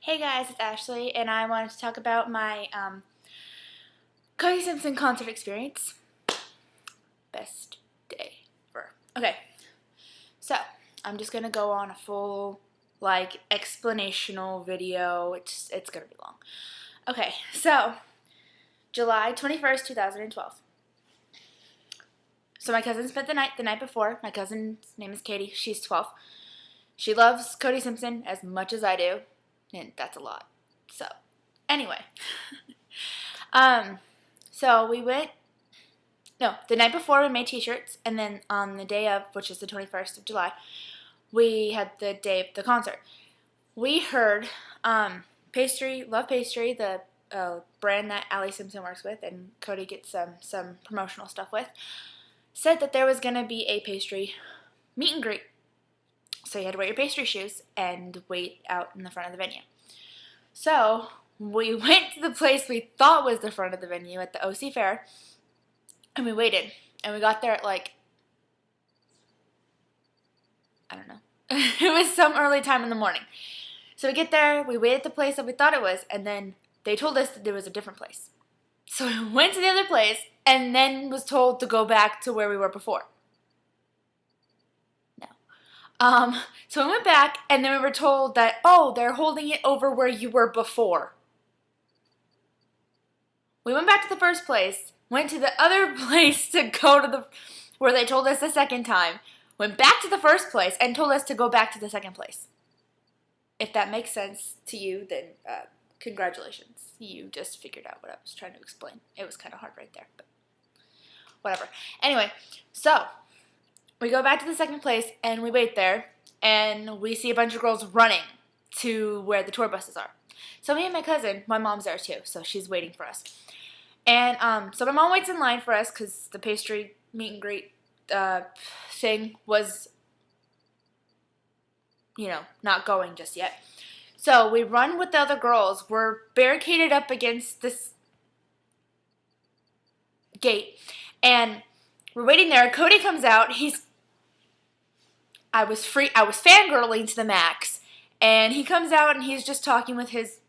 Hey guys, it's Ashley, and I wanted to talk about my Cody Simpson concert experience. Best day ever. Okay, so I'm just gonna go on a full explanational video. It's gonna be long. Okay, so July 21st, 2012. So my cousin spent the night before. My cousin's name is Katie. She's 12. She loves Cody Simpson as much as I do, and that's a lot. So, anyway. So we went, no, the night before we made t-shirts, and then on the day of, which is the 21st of July, we had the day of the concert. We heard Love Pastry, the brand that Allie Simpson works with and Cody gets some promotional stuff with, said that there was going to be a pastry meet and greet. So you had to wear your pastry shoes and wait out in the front of the venue. So we went to the place we thought was the front of the venue at the OC Fair, and we waited. And we got there at I don't know. It was some early time in the morning. So we get there, we wait at the place that we thought it was, and then they told us that there was a different place. So we went to the other place, and then was told to go back to where we were before. So we went back, and then we were told that, oh, they're holding it over where you were before. We went back to the first place, went to the other place to go to where they told us the second time, went back to the first place, and told us to go back to the second place. If that makes sense to you, then congratulations. You just figured out what I was trying to explain. It was kind of hard right there, but whatever. Anyway, so we go back to the second place, and we wait there, and we see a bunch of girls running to where the tour buses are. So me and my cousin, my mom's there too, so she's waiting for us. And so my mom waits in line for us because the pastry meet and greet thing was, not going just yet. So we run with the other girls. We're barricaded up against this gate, and we're waiting there. Cody comes out. I was fangirling to the max, and he comes out and he's just talking with his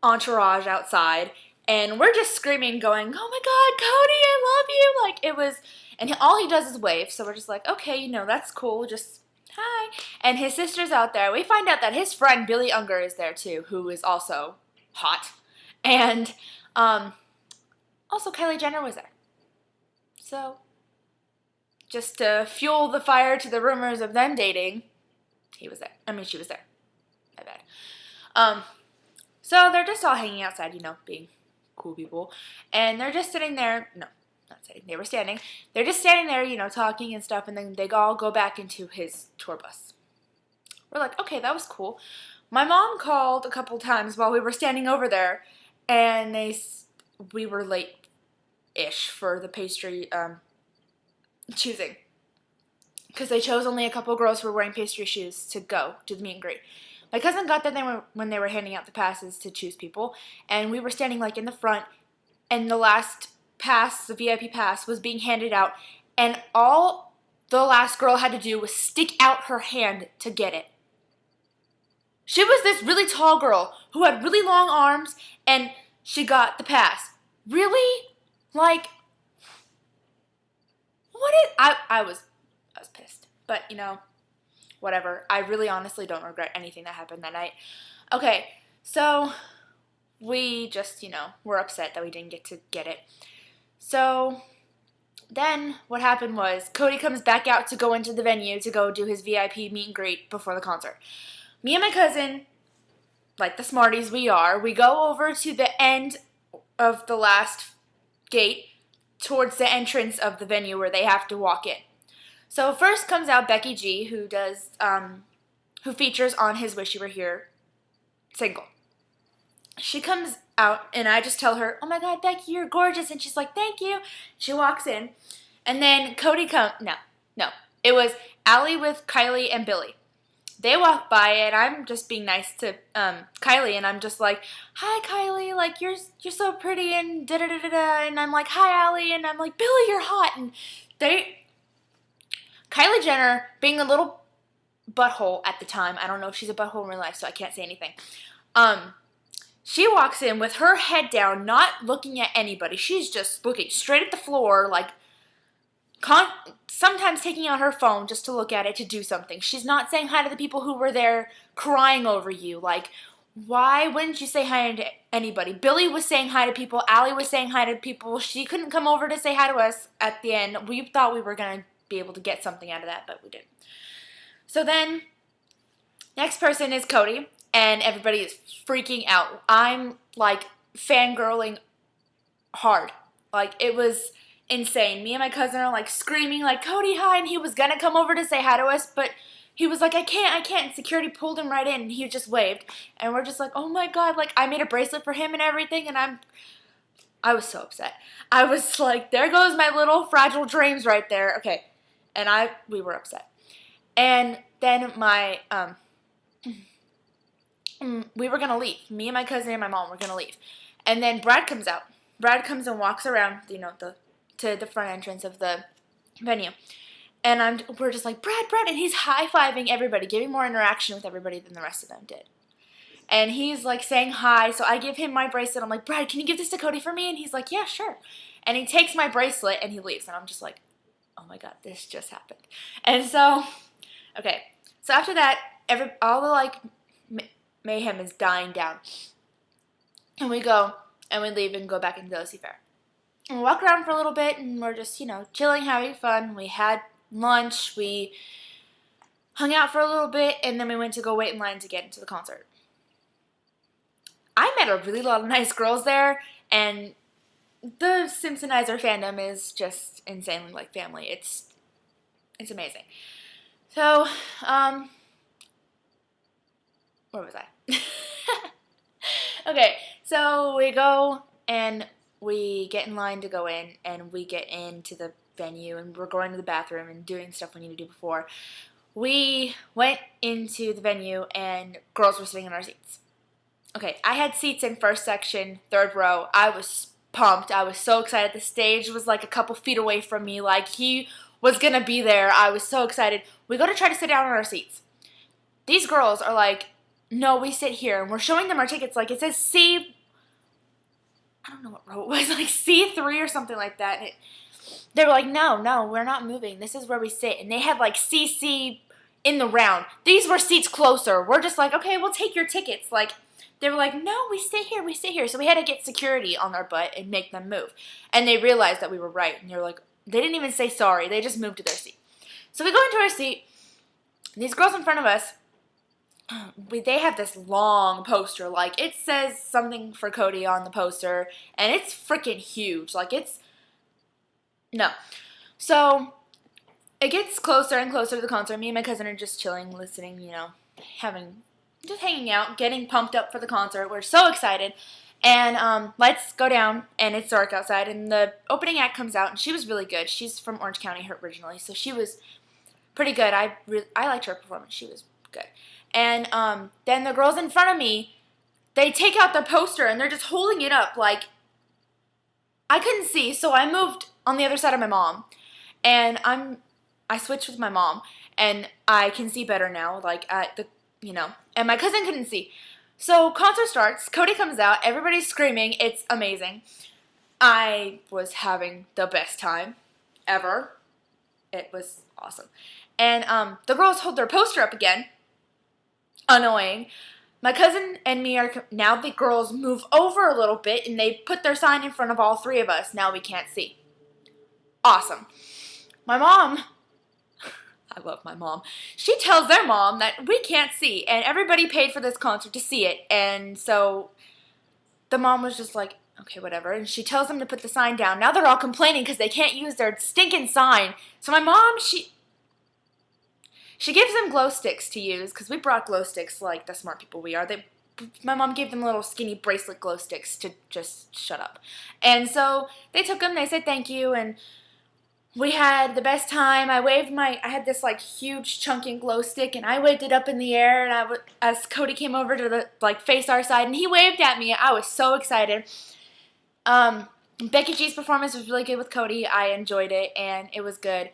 entourage outside, and we're just screaming, going, "Oh my God, Cody, I love you!" And all he does is wave. So we're just like, okay, that's cool. Just hi. And his sister's out there. We find out that his friend Billy Unger is there too, who is also hot, and also Kylie Jenner was there. So just to fuel the fire to the rumors of them dating, she was there. My bad. So they're just all hanging outside, being cool people. And they're just sitting there. No, not sitting. They were standing. They're just standing there, talking and stuff. And then they all go back into his tour bus. We're like, okay, that was cool. My mom called a couple times while we were standing over there. And we were late-ish for the pastry choosing. Because they chose only a couple girls who were wearing pastry shoes to go to the meet and greet. My cousin got there when they were handing out the passes to choose people, and we were standing in the front, and the last pass, the VIP pass, was being handed out, and all the last girl had to do was stick out her hand to get it. She was this really tall girl who had really long arms, and she got the pass. Really? I was pissed, but whatever. I really honestly don't regret anything that happened that night. Okay, so we just, were upset that we didn't get to get it. So then what happened was Cody comes back out to go into the venue to go do his VIP meet and greet before the concert. Me and my cousin, like the smarties we are, we go over to the end of the last gate towards the entrance of the venue where they have to walk in. So first comes out Becky G, who features on his Wish You Were Here single. She comes out, and I just tell her, "Oh my God, Becky, you're gorgeous," and she's like, "Thank you." She walks in, and then Cody no, it was Allie with Kylie and Billy. They walk by, and I'm just being nice to Kylie, and I'm just like, "Hi, Kylie, you're so pretty," and da-da-da-da-da, and I'm like, "Hi, Allie," and I'm like, "Billy, you're hot," and Kylie Jenner, being a little butthole at the time. I don't know if she's a butthole in real life, so I can't say anything. She walks in with her head down, not looking at anybody. She's just looking straight at the floor, like sometimes taking out her phone just to look at it to do something. She's not saying hi to the people who were there crying over you. Like, why wouldn't you say hi to anybody? Billy was saying hi to people. Allie was saying hi to people. She couldn't come over to say hi to us at the end. We thought we were going to be able to get something out of that, but we didn't. So then, next person is Cody, and everybody is freaking out. I'm, like, fangirling hard. Like, it was insane. Me and my cousin are, like, screaming, like, Cody, hi, and he was gonna come over to say hi to us, but he was like, I can't, and security pulled him right in, and he just waved, and we're just like, oh my god, like, I made a bracelet for him and everything, and I was so upset. I was like, there goes my little fragile dreams right there. Okay, and we were upset. And then we were gonna leave. Me and my cousin and my mom were gonna leave. And then Brad comes out. Brad comes and walks around, to the front entrance of the venue. And we're just like, Brad, and he's high-fiving everybody, giving more interaction with everybody than the rest of them did. And he's like saying hi, so I give him my bracelet. I'm like, Brad, can you give this to Cody for me? And he's like, yeah, sure. And he takes my bracelet and he leaves. And I'm just like, oh my god, this just happened. And so, okay. So after that, all the like mayhem is dying down. And we go and we leave and go back into the OC Fair. And we walk around for a little bit and we're just, chilling, having fun. We had lunch, we hung out for a little bit, and then we went to go wait in line to get into the concert. I met a really lot of nice girls there, and the Simpsonizer fandom is just insanely like family. It's amazing. So, where was I? Okay, so we go and we get in line to go in, and we get into the venue, and we're going to the bathroom and doing stuff we need to do before. We went into the venue, and girls were sitting in our seats. Okay, I had seats in first section, third row. I was pumped. I was so excited. The stage was like a couple feet away from me, like he was gonna be there. I was so excited. We go to try to sit down on our seats. These girls are like, no, we sit here, and we're showing them our tickets. Like, it says C, I don't know what row it was, like C3 or something like that. And they were like, no, we're not moving. This is where we sit. And they had like CC in the round. These were seats closer. We're just like, okay, we'll take your tickets. Like, they were like, no, we sit here. So we had to get security on our butt and make them move. And they realized that we were right. And they were like, they didn't even say sorry. They just moved to their seat. So we go into our seat. These girls in front of us, they have this long poster. Like, it says something for Cody on the poster. And it's freaking huge. Like, no. So it gets closer and closer to the concert. Me and my cousin are just chilling, listening, just hanging out, getting pumped up for the concert. We're so excited. And lights go down, and it's dark outside, and the opening act comes out, and she was really good. She's from Orange County originally, so she was pretty good. I liked her performance. She was good. And then the girls in front of me, they take out the poster, and they're just holding it up. Like, I couldn't see, so I moved on the other side of my mom, and I switched with my mom, and I can see better now, like, and my cousin couldn't see. So concert starts, Cody comes out, everybody's screaming, it's amazing. I was having the best time ever. It was awesome. And the girls hold their poster up again. Annoying. My cousin and me now the girls move over a little bit, and they put their sign in front of all three of us. Now we can't see. Awesome. My mom, I love my mom. She tells their mom that we can't see, and everybody paid for this concert to see it. And so the mom was just like, okay, whatever. And she tells them to put the sign down. Now they're all complaining because they can't use their stinking sign. So my mom, she gives them glow sticks to use, because we brought glow sticks like the smart people we are. My mom gave them little skinny bracelet glow sticks to just shut up. And so they took them, they said thank you, and we had the best time. I had this like huge chunking glow stick, and I waved it up in the air, and as Cody came over to face our side, and he waved at me. I was so excited. Becky G's performance was really good with Cody. I enjoyed it, and it was good.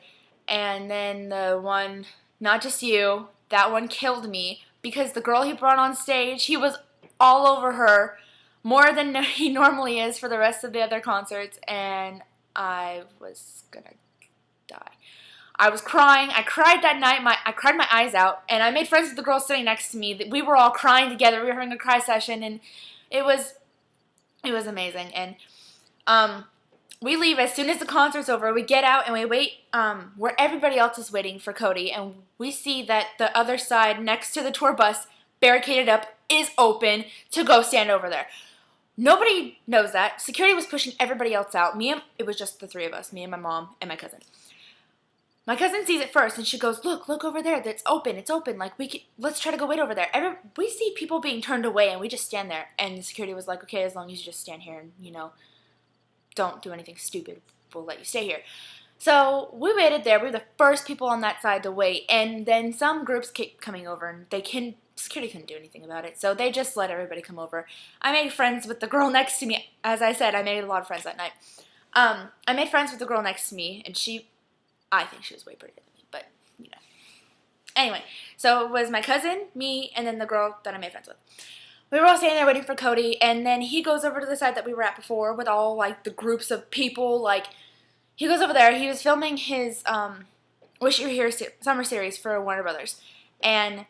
And then the one, Not Just You, that one killed me because the girl he brought on stage, he was all over her more than he normally is for the rest of the other concerts, and I was gonna die. I was crying. I cried that night. I cried my eyes out, and I made friends with the girl sitting next to me. We were all crying together. We were having a cry session, and it was amazing. And we leave as soon as the concert's over. We get out and we wait where everybody else is waiting for Cody, and we see that the other side next to the tour bus, barricaded up, is open to go stand over there. Nobody knows that. Security was pushing everybody else out. It was just the three of us, me and my mom and my cousin. My cousin sees it first, and she goes, look over there. It's open. Like, let's try to go wait over there. We see people being turned away, and we just stand there. And the security was like, okay, as long as you just stand here and, don't do anything stupid, we'll let you stay here. So we waited there. We were the first people on that side to wait. And then some groups kept coming over, and security couldn't do anything about it. So they just let everybody come over. I made friends with the girl next to me. As I said, I made a lot of friends that night. I made friends with the girl next to me, and I think she was way prettier than me, but, Anyway, so it was my cousin, me, and then the girl that I made friends with. We were all standing there waiting for Cody, and then he goes over to the side that we were at before with all, the groups of people. He goes over there. He was filming his Wish You Were Here summer series for Warner Brothers, and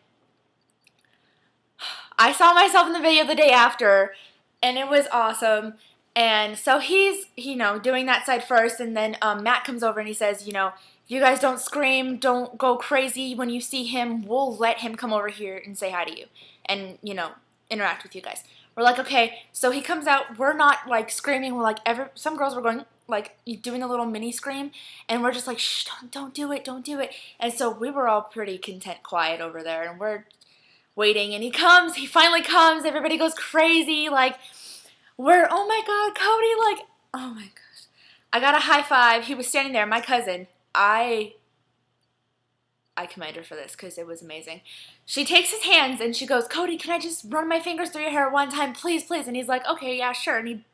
I saw myself in the video the day after, and it was awesome. And so he's, doing that side first, and then Matt comes over and he says, if you guys don't scream, don't go crazy when you see him, we'll let him come over here and say hi to you and, interact with you guys. We're like, okay. So he comes out. We're not, screaming. We're some girls were going, doing a little mini scream, and we're just like, shh, don't do it, don't do it. And so we were all pretty content, quiet over there, and we're waiting, and he finally comes. Everybody goes crazy, oh my God, Cody, oh my gosh. I got a high five. He was standing there, my cousin. I commend her for this because it was amazing. She takes his hands and she goes, Cody, can I just run my fingers through your hair one time, please, please? And he's like, okay, yeah, sure. And he,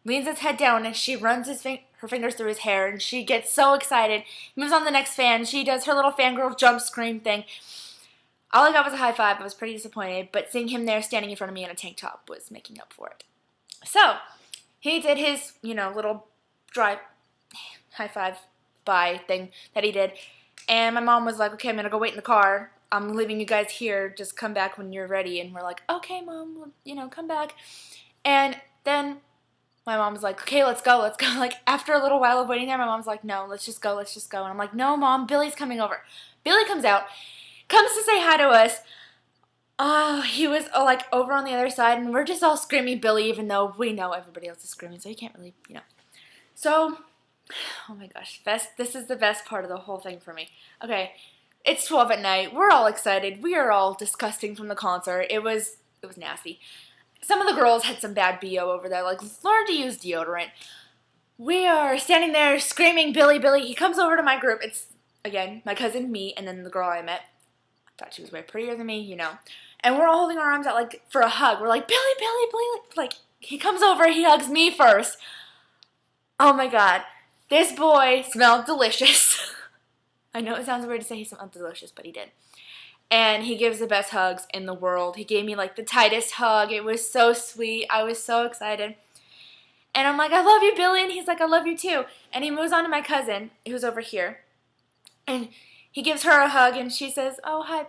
leans his head down and she runs her fingers through his hair, and she gets so excited. Moves on to the next fan. She does her little fangirl jump scream thing. All I got was a high five. I was pretty disappointed, but seeing him there standing in front of me in a tank top was making up for it. So, he did his, little dry high five bye thing that he did. And my mom was like, okay, I'm going to go wait in the car. I'm leaving you guys here. Just come back when you're ready. And we're like, okay, Mom, come back. And then my mom was like, okay, let's go. After a little while of waiting there, my mom's like, no, let's just go. And I'm like, no, Mom, Billy's coming over. Billy comes out, comes to say hi to us. Oh, he was over on the other side, and we're just all screaming Billy, even though we know everybody else is screaming, so you can't really, So, oh my gosh, this is the best part of the whole thing for me. Okay, it's 12 at night. We're all excited. We are all disgusting from the concert. It was nasty. Some of the girls had some bad BO over there, learn to use deodorant. We are standing there screaming Billy, Billy. He comes over to my group. It's, again, my cousin, me, and then the girl I met. I thought she was way prettier than me, And we're all holding our arms out, for a hug. We're like, Billy, Billy, Billy. He comes over, he hugs me first. Oh, my God. This boy smelled delicious. I know it sounds weird to say he smelled delicious, but he did. And he gives the best hugs in the world. He gave me, the tightest hug. It was so sweet. I was so excited. And I'm like, I love you, Billy. And he's like, I love you, too. And he moves on to my cousin, who's over here. And he gives her a hug, and she says, oh, hi,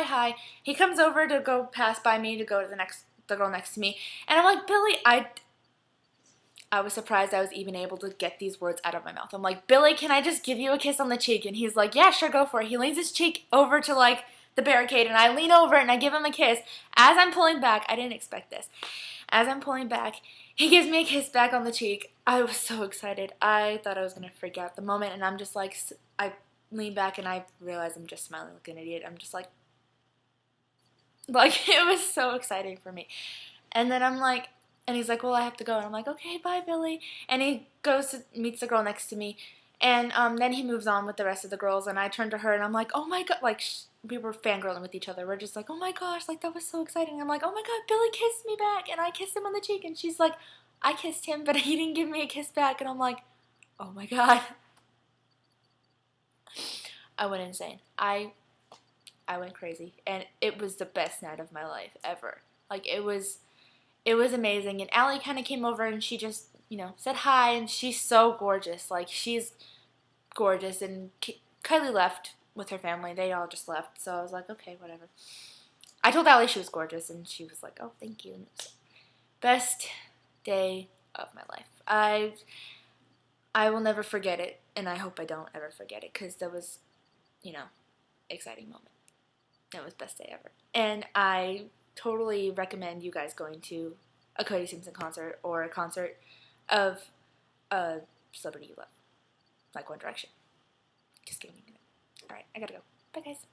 hi. He comes over to go pass by me to go to the girl next to me. And I'm like, Billy, I was surprised I was even able to get these words out of my mouth. I'm like, Billy, can I just give you a kiss on the cheek? And he's like, yeah, sure, go for it. He leans his cheek over to, the barricade, and I lean over and I give him a kiss. As I'm pulling back, I didn't expect this. As I'm pulling back, he gives me a kiss back on the cheek. I was so excited. I thought I was going to freak out the moment, and I'm just I lean back and I realize I'm just smiling like an idiot. I'm just it was so exciting for me. And then I'm like, and he's like, well, I have to go. And I'm like, okay, bye, Billy. And he meets the girl next to me. And then he moves on with the rest of the girls. And I turn to her and I'm like, oh my God. We were fangirling with each other. We're just like, oh my gosh, that was so exciting. I'm like, oh my God, Billy kissed me back. And I kissed him on the cheek. And she's like, I kissed him, but he didn't give me a kiss back. And I'm like, oh my God. I went insane. I I went crazy, and it was the best night of my life ever. Like, it was amazing. And Allie kind of came over, and she just, said hi, and she's so gorgeous. Like, she's gorgeous. And Kylie left with her family. They all just left, so I was like, okay, whatever. I told Allie she was gorgeous, and she was like, oh, thank you. And it was best day of my life. I will never forget it, and I hope I don't ever forget it, because that was, exciting moment. It was best day ever. And I totally recommend you guys going to a Cody Simpson concert or a concert of a celebrity you love, like One Direction. Just kidding. All right, I gotta go. Bye, guys.